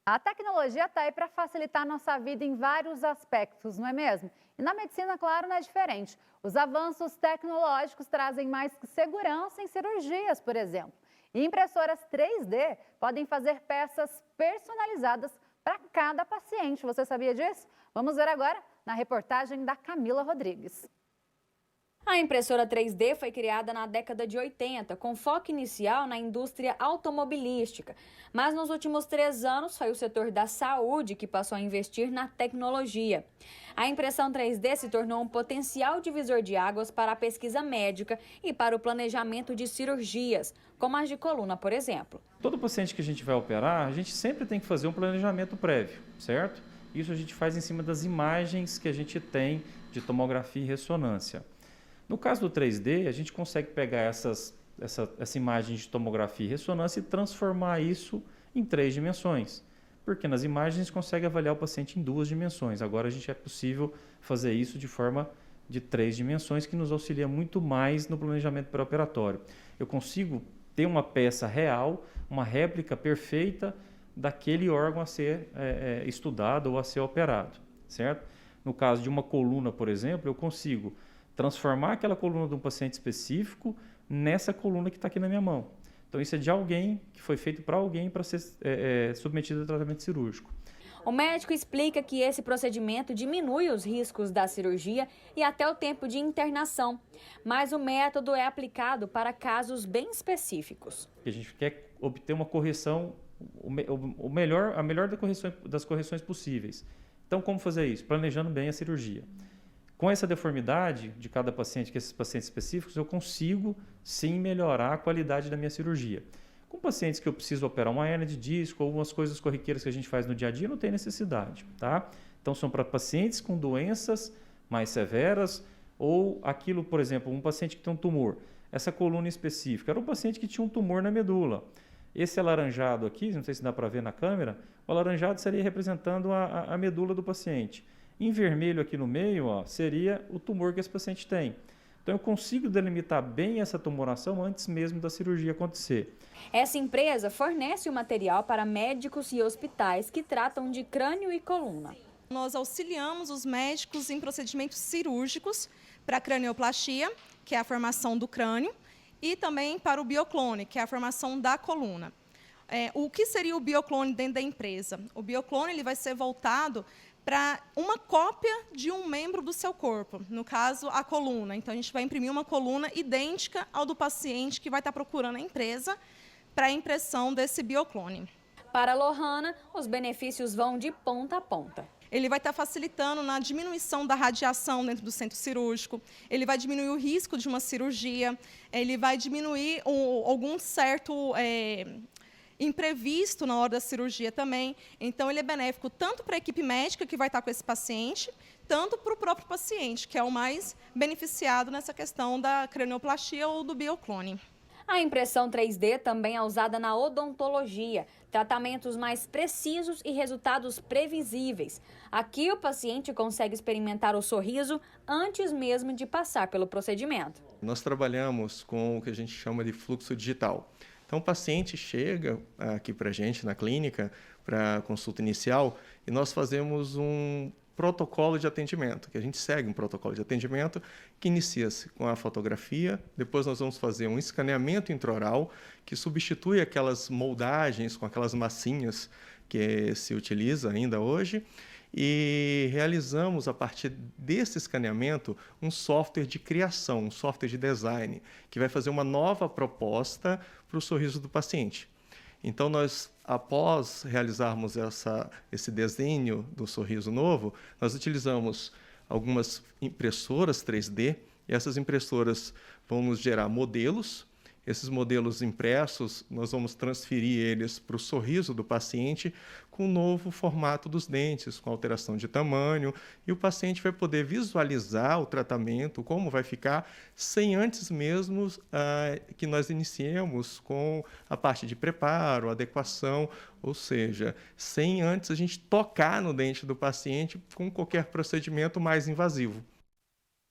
A tecnologia está aí para facilitar nossa vida em vários aspectos, não é mesmo? E na medicina, claro, não é diferente. Os avanços tecnológicos trazem mais segurança em cirurgias, por exemplo. E impressoras 3D podem fazer peças personalizadas para cada paciente. Você sabia disso? Vamos ver agora na reportagem da Camila Rodrigues. A impressora 3D foi criada na década de 80, com foco inicial na indústria automobilística. Mas nos últimos 3 anos foi o setor da saúde que passou a investir na tecnologia. A impressão 3D se tornou um potencial divisor de águas para a pesquisa médica e para o planejamento de cirurgias, como as de coluna, por exemplo. Todo paciente que a gente vai operar, a gente sempre tem que fazer um planejamento prévio, certo? Isso a gente faz em cima das imagens que a gente tem de tomografia e ressonância. No caso do 3D, a gente consegue pegar essa imagem de tomografia e ressonância e transformar isso em 3 dimensões. Porque nas imagens a gente consegue avaliar o paciente em 2 dimensões. Agora a gente é possível fazer isso de forma de 3 dimensões, que nos auxilia muito mais no planejamento pré-operatório. Eu consigo ter uma peça real, uma réplica perfeita daquele órgão a ser estudado ou a ser operado, certo? No caso de uma coluna, por exemplo, eu consigo transformar aquela coluna de um paciente específico nessa coluna que está aqui na minha mão. Então isso é de alguém, que foi feito para alguém para ser submetido a tratamento cirúrgico. O médico explica que esse procedimento diminui os riscos da cirurgia e até o tempo de internação, mas o método é aplicado para casos bem específicos. A gente quer obter uma correção, a melhor das correções possíveis. Então, como fazer isso? Planejando bem a cirurgia. Com essa deformidade de cada paciente, que esses pacientes específicos, eu consigo sim melhorar a qualidade da minha cirurgia. Com pacientes que eu preciso operar uma hernia de disco ou algumas coisas corriqueiras que a gente faz no dia a dia, não tem necessidade, tá? Então são para pacientes com doenças mais severas ou aquilo, por exemplo, um paciente que tem um tumor. Essa coluna específica era um paciente que tinha um tumor na medula. Esse alaranjado aqui, não sei se dá para ver na câmera, o alaranjado seria representando a medula do paciente. Em vermelho aqui no meio, ó, seria o tumor que esse paciente tem. Então eu consigo delimitar bem essa tumoração antes mesmo da cirurgia acontecer. Essa empresa fornece o material para médicos e hospitais que tratam de crânio e coluna. Nós auxiliamos os médicos em procedimentos cirúrgicos para a cranioplastia, que é a formação do crânio, e também para o bioclone, que é a formação da coluna. O que seria o bioclone dentro da empresa? O bioclone ele vai ser voltado para uma cópia de um membro do seu corpo, no caso, a coluna. Então, a gente vai imprimir uma coluna idêntica ao do paciente que vai estar procurando a empresa para a impressão desse bioclone. Para Lohana, os benefícios vão de ponta a ponta. Ele vai estar facilitando na diminuição da radiação dentro do centro cirúrgico, ele vai diminuir o risco de uma cirurgia, ele vai diminuir algum certo imprevisto na hora da cirurgia também. Então, ele é benéfico tanto para a equipe médica que vai estar com esse paciente, tanto para o próprio paciente, que é o mais beneficiado nessa questão da cranioplastia ou do bioclone. A impressão 3D também é usada na odontologia, tratamentos mais precisos e resultados previsíveis. Aqui o paciente consegue experimentar o sorriso antes mesmo de passar pelo procedimento. Nós trabalhamos com o que a gente chama de fluxo digital. Então, o paciente chega aqui para a gente na clínica, para a consulta inicial, e nós fazemos um protocolo de atendimento, que a gente segue um protocolo de atendimento que inicia-se com a fotografia, depois nós vamos fazer um escaneamento intraoral, que substitui aquelas moldagens com aquelas massinhas que se utiliza ainda hoje, e realizamos, a partir desse escaneamento, um software de criação, um software de design, que vai fazer uma nova proposta para o sorriso do paciente. Então, nós, após realizarmos esse desenho do sorriso novo, nós utilizamos algumas impressoras 3D, e essas impressoras vão nos gerar modelos. Esses modelos impressos, nós vamos transferir eles para o sorriso do paciente com o novo formato dos dentes, com alteração de tamanho, e o paciente vai poder visualizar o tratamento, como vai ficar, sem antes mesmo que nós iniciemos com a parte de preparo, adequação, ou seja, sem antes a gente tocar no dente do paciente com qualquer procedimento mais invasivo.